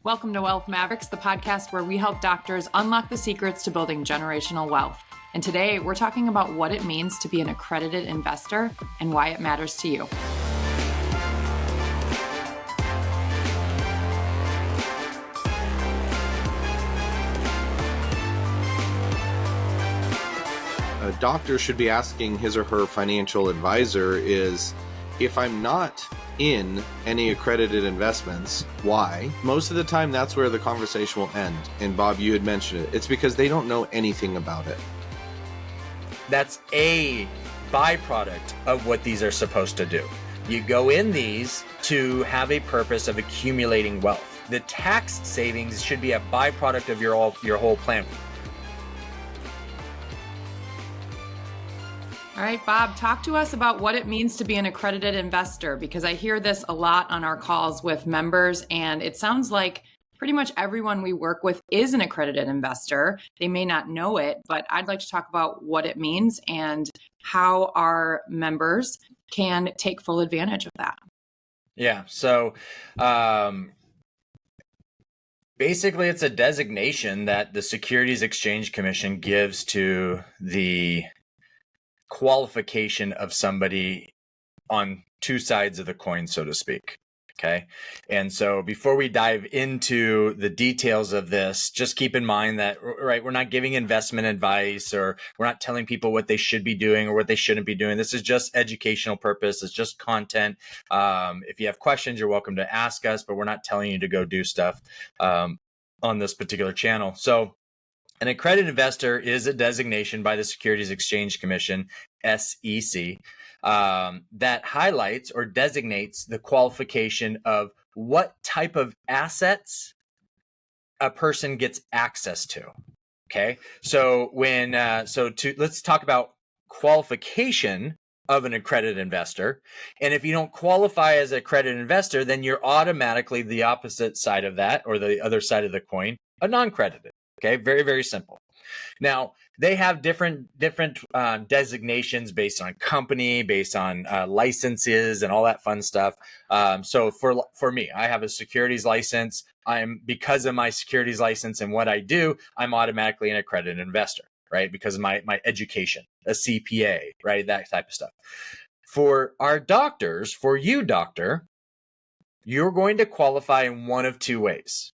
Welcome to Wealth Mavericks, the podcast where we help doctors unlock the secrets to building generational wealth. And today we're talking about what it means to be an accredited investor and why it matters to you. A doctor should be asking his or her financial advisor is, if I'm not in any accredited investments, why? Most of the time, that's where the conversation will end. And Bob, you had mentioned it. It's because they don't know anything about it. That's a byproduct of what these are supposed to do. You go in these to have a purpose of accumulating wealth. The tax savings should be a byproduct of your whole plan. All right, Bob, talk to us about what it means to be an accredited investor, because I hear this a lot on our calls with members, and it sounds like pretty much everyone we work with is an accredited investor. They may not know it, but I'd like to talk about what it means and how our members can take full advantage of that. Yeah, so basically it's a designation that the Securities Exchange Commission gives to the qualification of somebody on two sides of the coin, so to speak. Okay. And so before we dive into the details of this, just keep in mind that, right, we're not giving investment advice, or we're not telling people what they should be doing or what they shouldn't be doing. This is just educational purpose. It's just content. If you have questions, you're welcome to ask us, but we're not telling you to go do stuff on this particular channel. So an accredited investor is a designation by the Securities Exchange Commission, SEC, that highlights or designates the qualification of what type of assets a person gets access to. Okay, so let's talk about qualification of an accredited investor. And if you don't qualify as an accredited investor, then you're automatically the opposite side of that, or the other side of the coin, a non-credited. Okay, very, very simple. Now, they have different designations based on company, based on licenses and all that fun stuff. So for me, I have a securities license. Because of my securities license and what I do, I'm automatically an accredited investor, right? Because of my education, a CPA, right? That type of stuff. For our doctors, for you, doctor, you're going to qualify in one of two ways.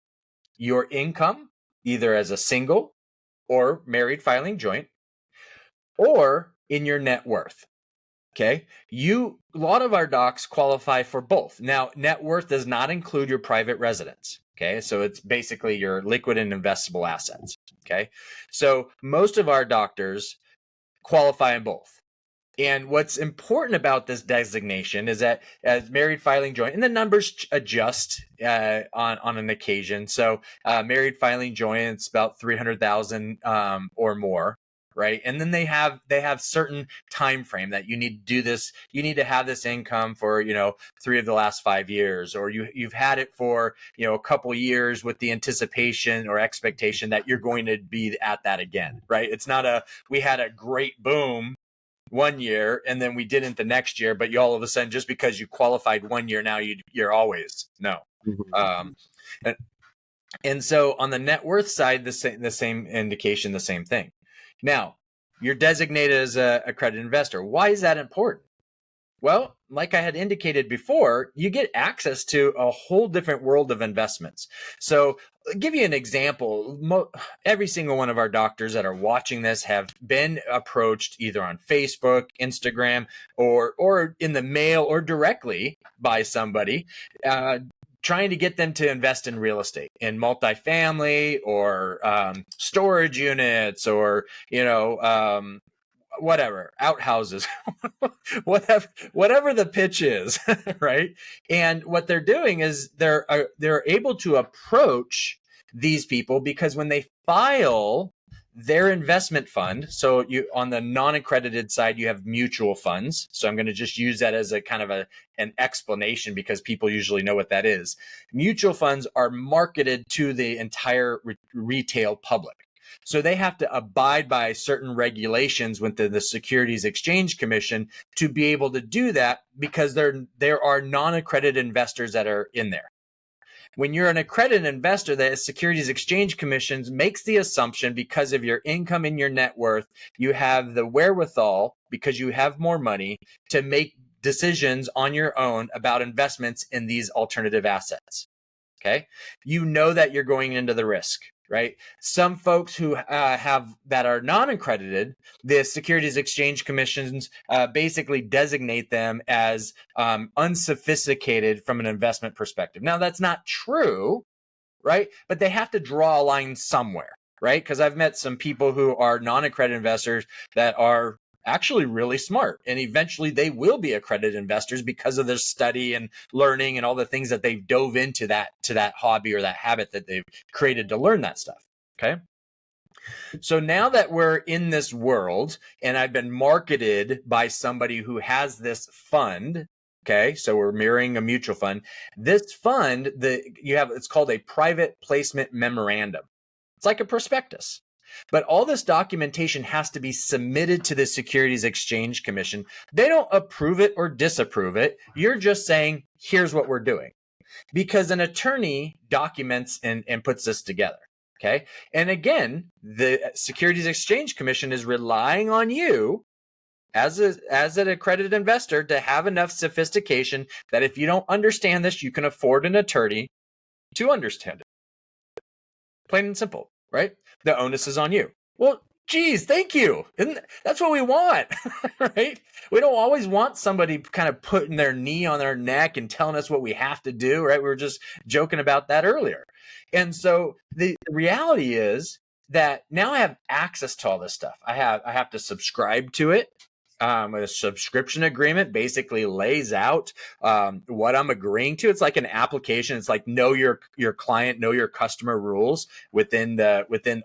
Your income, either as a single or married filing joint, or in your net worth. Okay. A lot of our docs qualify for both. Now, net worth does not include your private residence. Okay. So it's basically your liquid and investable assets. Okay. So most of our doctors qualify in both. And what's important about this designation is that as married filing joint, and the numbers adjust on an occasion. So married filing joint, it's about 300,000 or more, right? And then they have certain time frame that you need to do this. You need to have this income for 3 of the last 5 years, or you've had it for a couple years with the anticipation or expectation that you're going to be at that again, right? It's not we had a great boom 1 year and then we didn't the next year, but you all of a sudden, just because you qualified 1 year, now you're always no. And so on the net worth side, the same indication, the same thing. Now, you're designated as a accredited investor. Why is that important? Well, like I had indicated before, you get access to a whole different world of investments. So I'll give you an example. Every single one of our doctors that are watching this have been approached either on Facebook, Instagram, or in the mail, or directly by somebody trying to get them to invest in real estate, in multifamily, or storage units, or whatever, outhouses, whatever the pitch is, right? And what they're doing is they're able to approach these people because when they file their investment fund, so you on the non-accredited side, you have mutual funds. So I'm going to just use that as a kind of an explanation because people usually know what that is. Mutual funds are marketed to the entire retail public. So they have to abide by certain regulations within the Securities Exchange Commission to be able to do that, because there are non-accredited investors that are in there. When you're an accredited investor, the Securities Exchange Commission makes the assumption because of your income and your net worth, you have the wherewithal, because you have more money, to make decisions on your own about investments in these alternative assets. Okay. You know that you're going into the risk, right? Some folks who have that are non-accredited, the Securities Exchange Commissions basically designate them as unsophisticated from an investment perspective. Now, that's not true, right? But they have to draw a line somewhere, right? Because I've met some people who are non-accredited investors that are actually really smart, and eventually they will be accredited investors because of their study and learning and all the things that they've dove into that hobby or that habit that they've created to learn that stuff. Okay. So now that we're in this world and I've been marketed by somebody who has this fund, okay, so we're mirroring a mutual fund. This fund, it's called a private placement memorandum. It's like a prospectus. But all this documentation has to be submitted to the Securities Exchange Commission. They don't approve it or disapprove it. You're just saying, here's what we're doing. Because an attorney documents and puts this together. Okay. And again, the Securities Exchange Commission is relying on you as an accredited investor to have enough sophistication that if you don't understand this, you can afford an attorney to understand it. Plain and simple, right? The onus is on you. Well, geez, thank you. That's what we want, right? We don't always want somebody kind of putting their knee on our neck and telling us what we have to do, right? We were just joking about that earlier. And so the reality is that now I have access to all this stuff. I have to subscribe to it. A subscription agreement basically lays out what I'm agreeing to. It's like an application. It's like know your client, know your customer rules within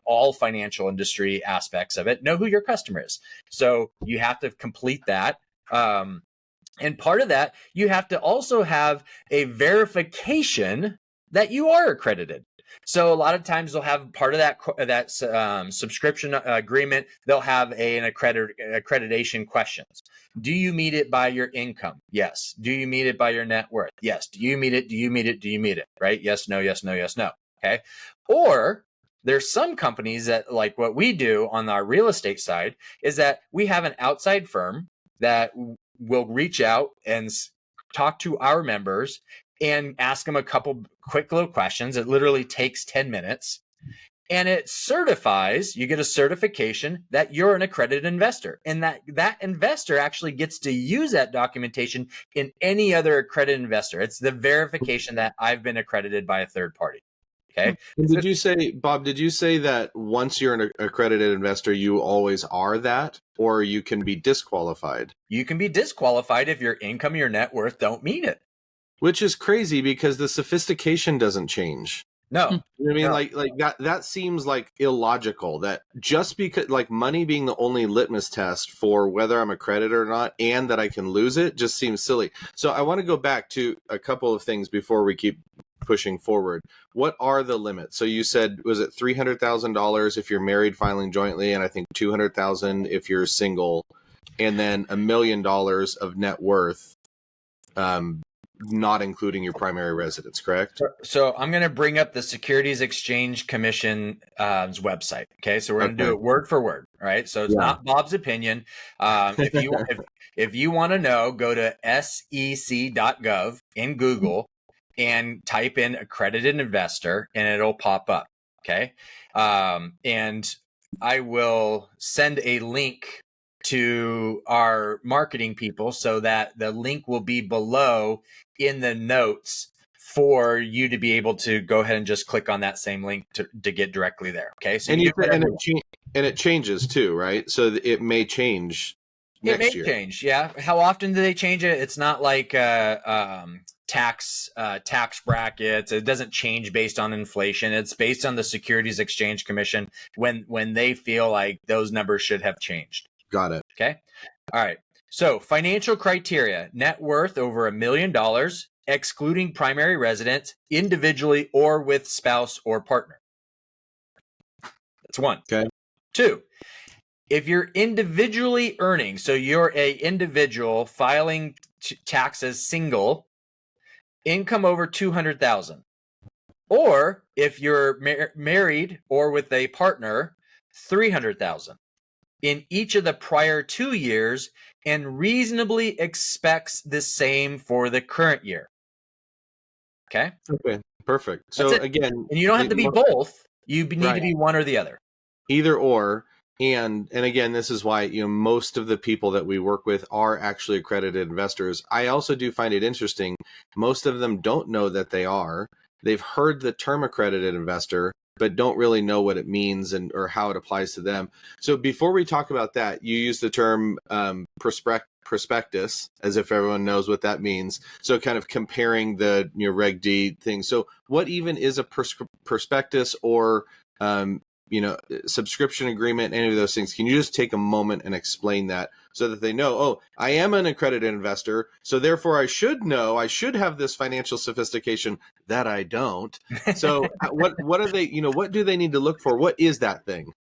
all financial industry aspects of it. Know who your customer is. So you have to complete that. And part of that, you have to also have a verification that you are accredited. So a lot of times they'll have part of that subscription agreement. They'll have an accreditation questions. Do you meet it by your income? Yes. Do you meet it by your net worth? Yes. Do you meet it? Do you meet it? Do you meet it? Right? Yes, no, yes, no, yes, no. Okay. Or there's some companies that, like what we do on our real estate side, is that we have an outside firm that will reach out and talk to our members and ask them a couple quick little questions. It literally takes 10 minutes and it certifies, you get a certification that you're an accredited investor, and that investor actually gets to use that documentation in any other accredited investor. It's the verification that I've been accredited by a third party. Okay. And did you say, Bob, that once you're an accredited investor, you always are that, or you can be disqualified? You can be disqualified if your income, your net worth don't meet it. Which is crazy because the sophistication doesn't change. No. You know what I mean? No. Like that seems like illogical, that just because, like, money being the only litmus test for whether I'm accredited or not and that I can lose it just seems silly. So I want to go back to a couple of things before we keep pushing forward. What are the limits? So you said, was it $300,000 if you're married filing jointly, and I think $200,000 if you're single, and then $1 million of net worth, not including your primary residence, correct? So I'm going to bring up the Securities Exchange Commission's website. Okay, so we're going to do it word for word. All right, so it's not Bob's opinion. If you want to know, go to sec.gov in Google and type in accredited investor, and it'll pop up. Okay, and I will send a link to our marketing people so that the link will be below in the notes for you to be able to go ahead and just click on that same link to get directly there. Okay. So it changes too, right? So it may change next year. It may change. Yeah. How often do they change it? It's not like tax brackets. It doesn't change based on inflation. It's based on the Securities Exchange Commission when they feel like those numbers should have changed. Got it. Okay. All right. So financial criteria: net worth over $1 million, excluding primary residence, individually or with spouse or partner. That's one. Okay. Two, if you're individually earning, so you're a individual filing taxes single, income over $200,000. Or if you're married or with a partner, 300,000 in each of the prior 2 years and reasonably expects the same for the current year. Okay. Okay. Perfect. That's So it. again, And you don't have to be both. You need to Right. be one or the other. Either or. And again, this is why, most of the people that we work with are actually accredited investors. I also do find it interesting. Most of them don't know that they are. They've heard the term accredited investor, but don't really know what it means or how it applies to them. So before we talk about that, you use the term prospectus, as if everyone knows what that means. So kind of comparing the Reg D thing. So what even is a prospectus or subscription agreement, any of those things? Can you just take a moment and explain that so that they know, oh, I am an accredited investor, so therefore I should have this financial sophistication that I don't. So what are they, what do they need to look for? What is that thing?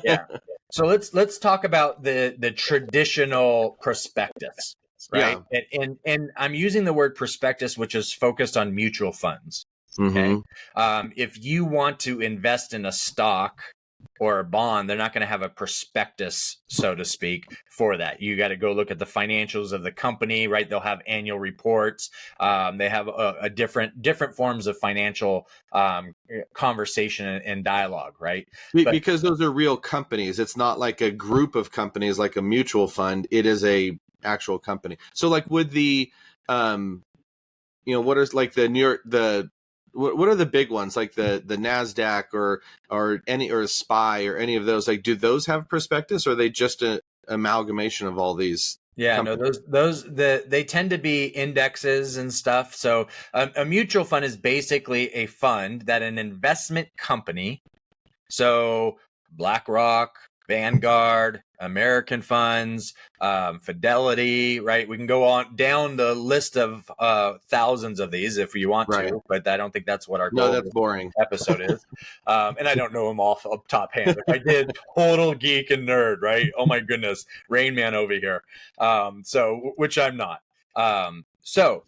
Yeah. So let's talk about the traditional prospectus, right? Yeah. And I'm using the word prospectus, which is focused on mutual funds. Okay. Mm-hmm. If you want to invest in a stock or a bond, they're not going to have a prospectus, so to speak, for that. You got to go look at the financials of the company, right? They'll have annual reports. They have a different forms of financial conversation and dialogue, right? Because those are real companies. It's not like a group of companies like a mutual fund. It is a actual company. So like with the what is like the New York, what are the big ones like the NASDAQ or SPY or any of those? Like, do those have prospectus, or are they just an amalgamation of all these? Yeah, companies? no, they tend to be indexes and stuff. So a mutual fund is basically a fund that an investment company, so BlackRock, Vanguard, American funds, Fidelity, right? We can go on down the list of thousands of these if you want Right. to, but I don't think that's what our No, goal that's boring. episode is. And I don't know them off up top hand. If I did, total geek and nerd, right? Oh my goodness, Rain Man over here. So which I'm not. So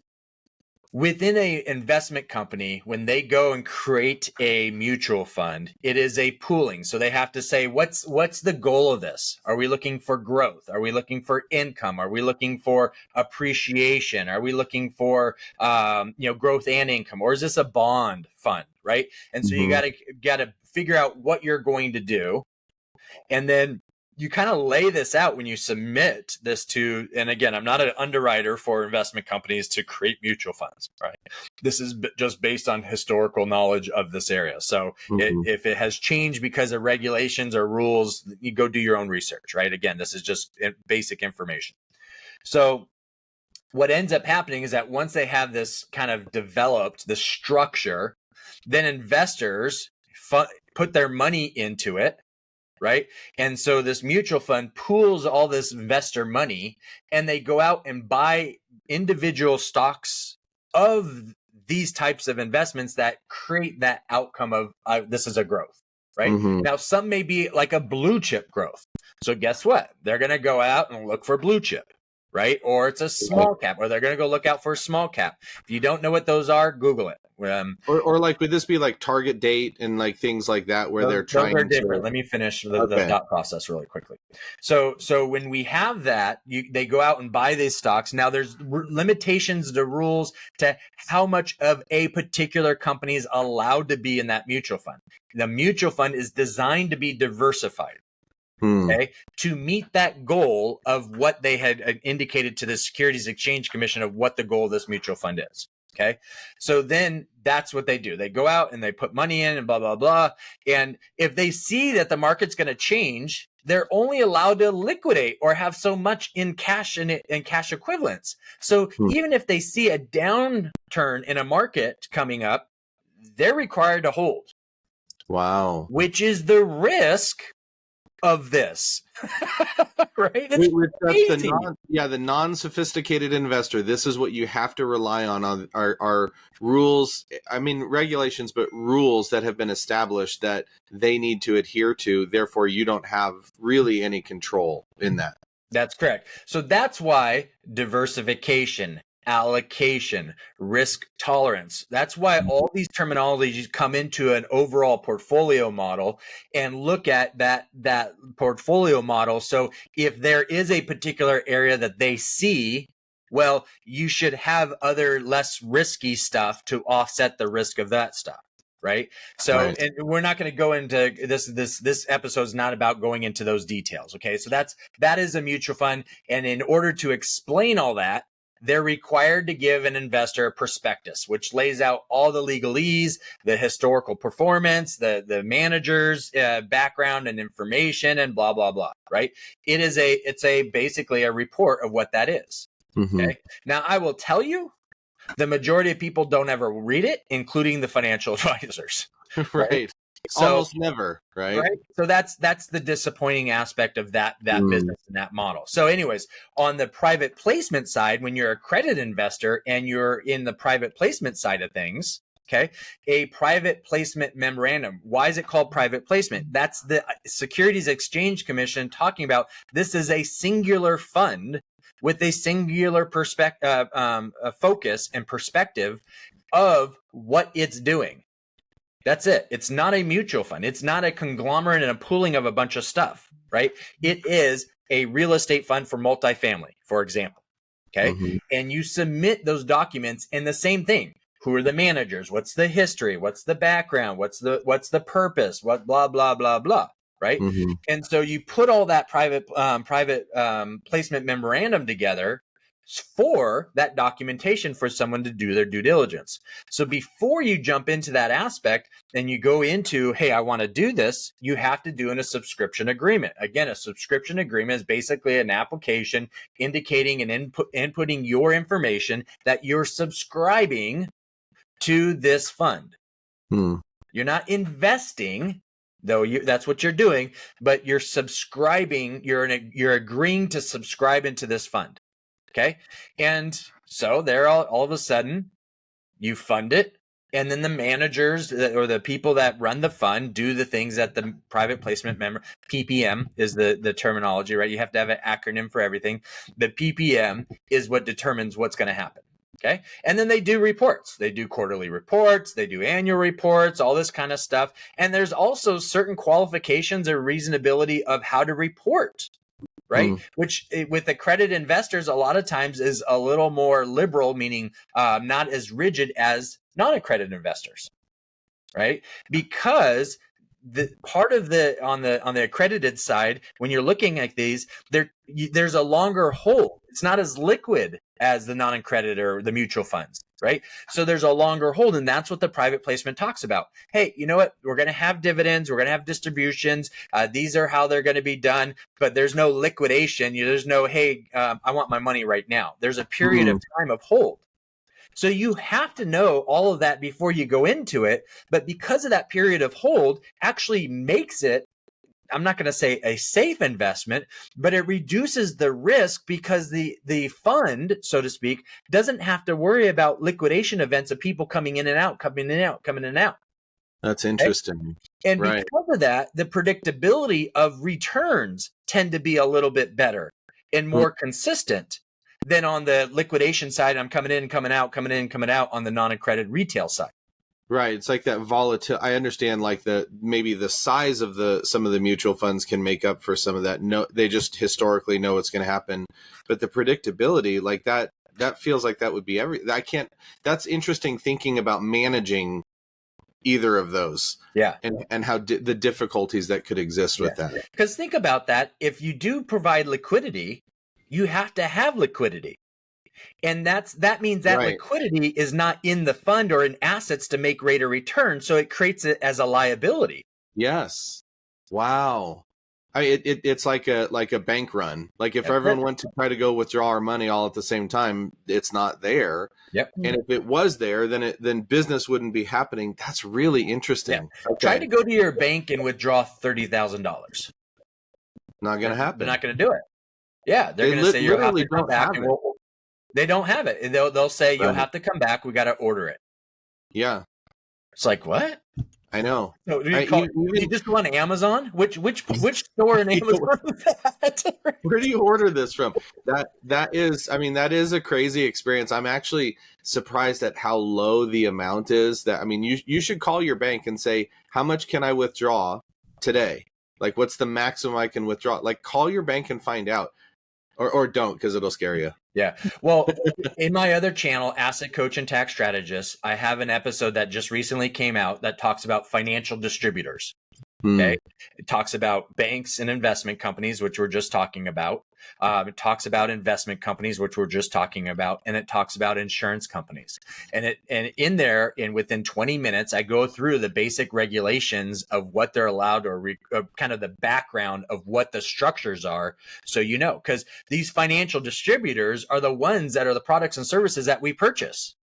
within a investment company, when they go and create a mutual fund, it is a pooling. So they have to say, what's the goal of this? Are we looking for growth? Are we looking for income? Are we looking for appreciation? Are we looking for growth and income? Or is this a bond fund, right? And so you gotta figure out what you're going to do, and then you kind of lay this out when you submit this to, and again, I'm not an underwriter for investment companies to create mutual funds, right? This is just based on historical knowledge of this area. So if it has changed because of regulations or rules, you go do your own research, right? Again, this is just basic information. So what ends up happening is that once they have this kind of developed, the structure, then investors put their money into it, right? And so this mutual fund pools all this investor money, and they go out and buy individual stocks of these types of investments that create that outcome of this is a growth, right? Now, some may be like a blue chip growth. So guess what? They're going to go out and look for blue chip, right? Or it's a small cap, or they're going to go look out for a small cap. If you don't know what those are, Google it. Or like, would this be like target date and like things like that where they're trying those are different. to? Let me finish the thought process really quickly. So when we have that, they go out and buy these stocks. Now there's limitations to rules to how much of a particular company is allowed to be in that mutual fund. The mutual fund is designed to be diversified. Okay, to meet that goal of what they had indicated to the Securities Exchange Commission of what the goal of this mutual fund is. Okay, so then that's what they do. They go out and they put money in and blah, blah, blah. And if they see that the market's going to change, they're only allowed to liquidate or have so much in cash and cash equivalents. So even if they see a downturn in a market coming up, they're required to hold. Wow. Which is the risk of this. Right? It's the non-sophisticated investor. This is what you have to rely on our rules. I mean, regulations, but rules that have been established that they need to adhere to. Therefore, you don't have really any control in that. That's correct. So that's why diversification allocation, risk tolerance. That's why all these terminologies come into an overall portfolio model and look at that portfolio model. So if there is a particular area that they see, well, you should have other less risky stuff to offset the risk of that stuff. Right. So, Right. and we're not going to go into this episode is not about going into those details. Okay. So that is a mutual fund. And in order to explain all that, they're required to give an investor a prospectus, which lays out all the legalese, the historical performance, the manager's background and information, and blah, blah, blah. Right. It's basically a report of what that is. Mm-hmm. Okay. Now I will tell you, the majority of people don't ever read it, including the financial advisors. Right. So, almost never. Right. So that's the disappointing aspect of that business and that model. So anyways, on the private placement side, when you're a credit investor and you're in the private placement side of things, okay, a private placement memorandum. Why is it called private placement? That's the Securities Exchange Commission talking about this is a singular fund with a singular focus and perspective of what it's doing. That's it. It's not a mutual fund. It's not a conglomerate and a pooling of a bunch of stuff, right? It is a real estate fund for multifamily, for example. Okay. Mm-hmm. And you submit those documents and the same thing. Who are the managers? What's the history? What's the background? What's the purpose? What blah, blah, blah, blah. Right. Mm-hmm. And so you put all that private placement memorandum together for that documentation for someone to do their due diligence. So before you jump into that aspect and you go into, hey, I want to do this, you have to do a subscription agreement. Again, a subscription agreement is basically an application indicating and inputting your information that you're subscribing to this fund. You're not investing, though that's what you're doing, but you're subscribing, you're agreeing to subscribe into this fund. Okay. And so there all of a sudden you fund it. And then the managers or the people that run the fund do the things that the private placement member, PPM is the terminology, right? You have to have an acronym for everything. The PPM is what determines what's going to happen. Okay. And then they do reports. They do quarterly reports. They do annual reports, all this kind of stuff. And there's also certain qualifications or reasonability of how to report, right? Which with accredited investors, a lot of times is a little more liberal, meaning not as rigid as non-accredited investors, right? Because the part of on the accredited side, when you're looking at these, there's a longer hold. It's not as liquid as the non-accredited or the mutual funds, right? So there's a longer hold, and that's what the private placement talks about. Hey, you know what? We're going to have dividends. We're going to have distributions. These are how they're going to be done, but there's no liquidation. There's no, hey, I want my money right now. There's a period of time of hold. So you have to know all of that before you go into it. But because of that period of hold actually makes it, I'm not going to say a safe investment, but it reduces the risk because the fund, so to speak, doesn't have to worry about liquidation events of people coming in and out, coming in and out, coming in and out. That's interesting. Okay? And because of that, the predictability of returns tend to be a little bit better and more consistent than on the liquidation side. I'm coming in, coming out, coming in, coming out on the non-accredited retail side. Right. It's like that volatility. I understand like maybe the size of some of the mutual funds can make up for some of that. No, they just historically know what's going to happen, but the predictability like that feels like that would be that's interesting thinking about managing either of those. Yeah. And how the difficulties that could exist with that. Because think about that. If you do provide liquidity, you have to have liquidity. And that means that liquidity is not in the fund or in assets to make rate of return. So it creates it as a liability. Yes. Wow. It's like a bank run. Like if everyone went to try to go withdraw our money all at the same time, it's not there. Yep. And if it was there, then business wouldn't be happening. That's really interesting. Yeah. Okay. Try to go to your bank and withdraw $30,000. Not going to happen. They're not going to do it. Yeah, they're going to say you'll have to come back, and they don't have it. They'll say you'll have to come back. We got to order it. Yeah, it's like what? I know. So do you just go on Amazon? Which store in Amazon is that? Where do you order this from? That is a crazy experience. I'm actually surprised at how low the amount is. You should call your bank and say, how much can I withdraw today? Like, what's the maximum I can withdraw? Like, call your bank and find out, or don't, because it'll scare you. Yeah. Well, in my other channel, Asset Coach and Tax Strategist, I have an episode that just recently came out that talks about financial distributors. Okay. It talks about banks and investment companies, which we're just talking about. It talks about investment companies, which we're just talking about, and it talks about insurance companies. And in there, within 20 minutes, I go through the basic regulations of what they're allowed, or kind of the background of what the structures are. So, because these financial distributors are the ones that are the products and services that we purchase.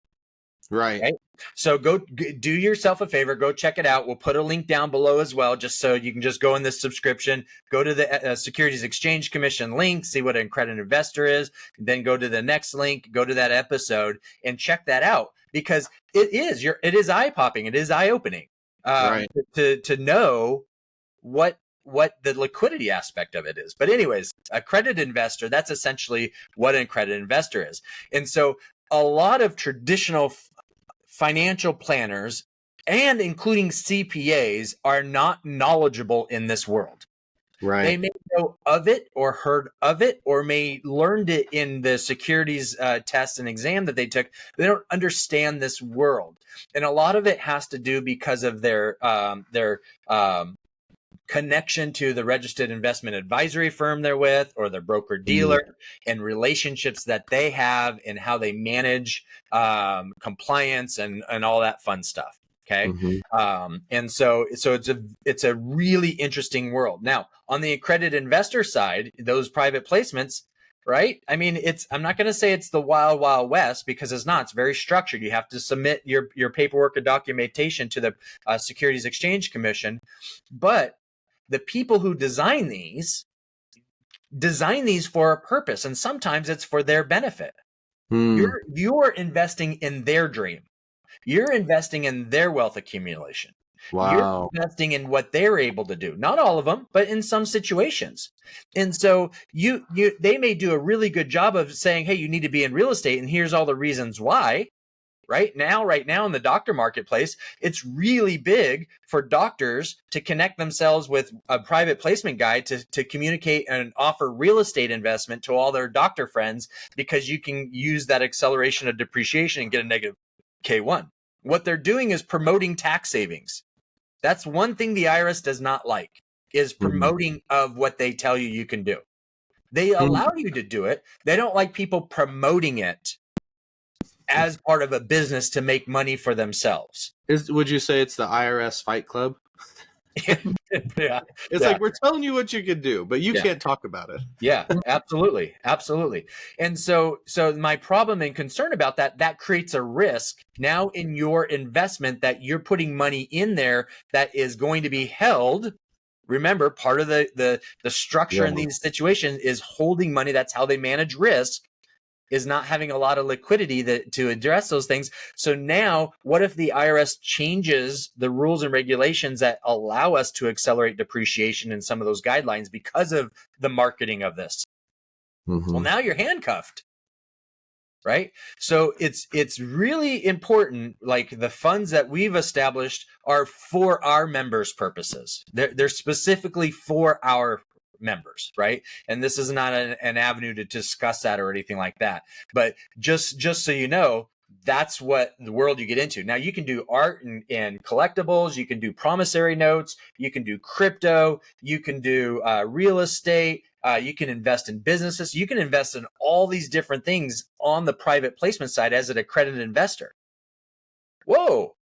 Right. Okay? So go do yourself a favor, go check it out. We'll put a link down below as well, just so you can just go in this subscription, go to the Securities Exchange Commission link, see what an accredited investor is, then go to the next link, go to that episode and check that out, because it is eye-popping. It is eye-opening Right. to know what the liquidity aspect of it is. But anyways, accredited investor, that's essentially what an accredited investor is. And so a lot of traditional financial planners, and including CPAs, are not knowledgeable in this world. Right. They may know of it or heard of it, or may learned it in the securities test and exam that they took. They don't understand this world. And a lot of it has to do because of their connection to the registered investment advisory firm they're with, or their broker dealer, and relationships that they have, and how they manage compliance and all that fun stuff. Okay. And so it's a really interesting world. Now, on the accredited investor side, those private placements, right? I mean, I'm not going to say it's the wild, wild west, because it's not. It's very structured. You have to submit your paperwork and documentation to the Securities Exchange Commission. But the people who design these for a purpose, and sometimes it's for their benefit. You're investing in their dream. You're investing in their wealth accumulation. Wow. You're investing in what they're able to do. Not all of them, but in some situations. And so they may do a really good job of saying, hey, you need to be in real estate, and here's all the reasons why. Right now in the doctor marketplace, it's really big for doctors to connect themselves with a private placement guy to communicate and offer real estate investment to all their doctor friends, because you can use that acceleration of depreciation and get a negative K1. What they're doing is promoting tax savings. That's one thing the IRS does not like, is promoting of what they tell you can do. They allow you to do it. They don't like people promoting it as part of a business to make money for themselves. Would you say it's the IRS Fight Club? Yeah. It's like, we're telling you what you can do, but you can't talk about it. Yeah, absolutely. Absolutely. And so my problem and concern about that creates a risk now in your investment, that you're putting money in there that is going to be held. Remember, part of the structure in these situations is holding money. That's how they manage risk, is not having a lot of liquidity to address those things. So now, what if the IRS changes the rules and regulations that allow us to accelerate depreciation in some of those guidelines because of the marketing of this? Well, now you're handcuffed, right? So it's really important. Like, the funds that we've established are for our members' purposes. They're specifically for our members, right? And this is not an avenue to discuss that or anything like that. But just so you know, that's what the world you get into. Now, you can do art and collectibles. You can do promissory notes. You can do crypto. You can do real estate. You can invest in businesses. You can invest in all these different things on the private placement side as an accredited investor. Whoa,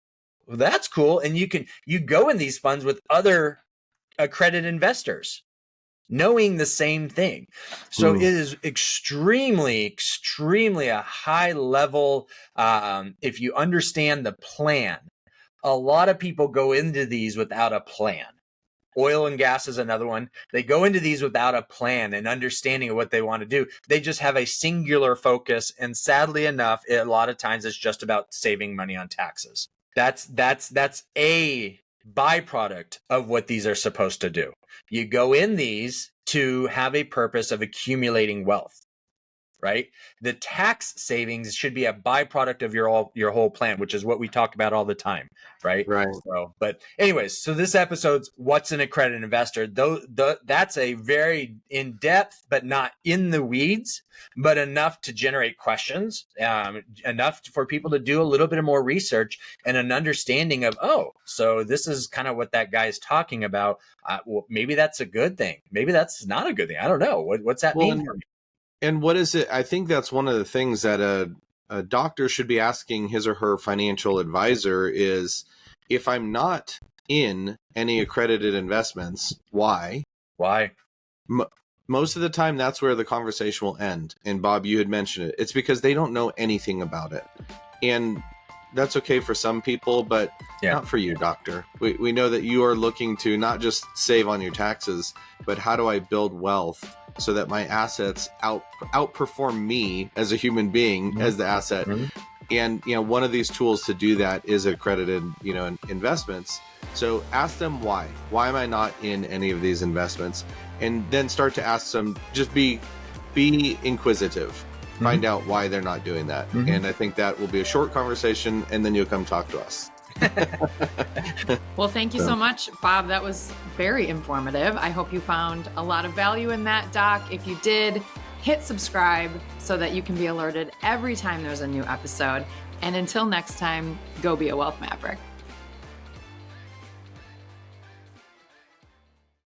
well, that's cool. And you go in these funds with other accredited investors, knowing the same thing. So it is extremely, extremely a high level. If you understand the plan, a lot of people go into these without a plan. Oil and gas is another one. They go into these without a plan and understanding of what they want to do. They just have a singular focus. And sadly enough, a lot of times it's just about saving money on taxes. That's a byproduct of what these are supposed to do. You go in these to have a purpose of accumulating wealth, right? The tax savings should be a byproduct of your whole plan, which is what we talk about all the time, right? Right. So, but anyways, so this episode's what's an accredited investor? That's a very in-depth, but not in the weeds, but enough to generate questions, enough for people to do a little bit of more research and an understanding of, oh, so this is kind of what that guy's talking about. Well, maybe that's a good thing. Maybe that's not a good thing. I don't know. What's that mean for me? And what is it? I think that's one of the things that a doctor should be asking his or her financial advisor is, if I'm not in any accredited investments, why? Why? Most of the time, that's where the conversation will end. And Bob, you had mentioned it. It's because they don't know anything about it. And that's okay for some people, but not for you, doctor. We know that you are looking to not just save on your taxes, but how do I build wealth so that my assets outperform me as a human being, as the asset. And, one of these tools to do that is accredited, investments. So ask them why. Why am I not in any of these investments? And then start to ask them, just be inquisitive. Find out why they're not doing that. And I think that will be a short conversation, and then you'll come talk to us. Well, thank you so much, Bob. That was very informative. I hope you found a lot of value in that, Doc. If you did, hit subscribe so that you can be alerted every time there's a new episode. And until next time, go be a wealth maverick.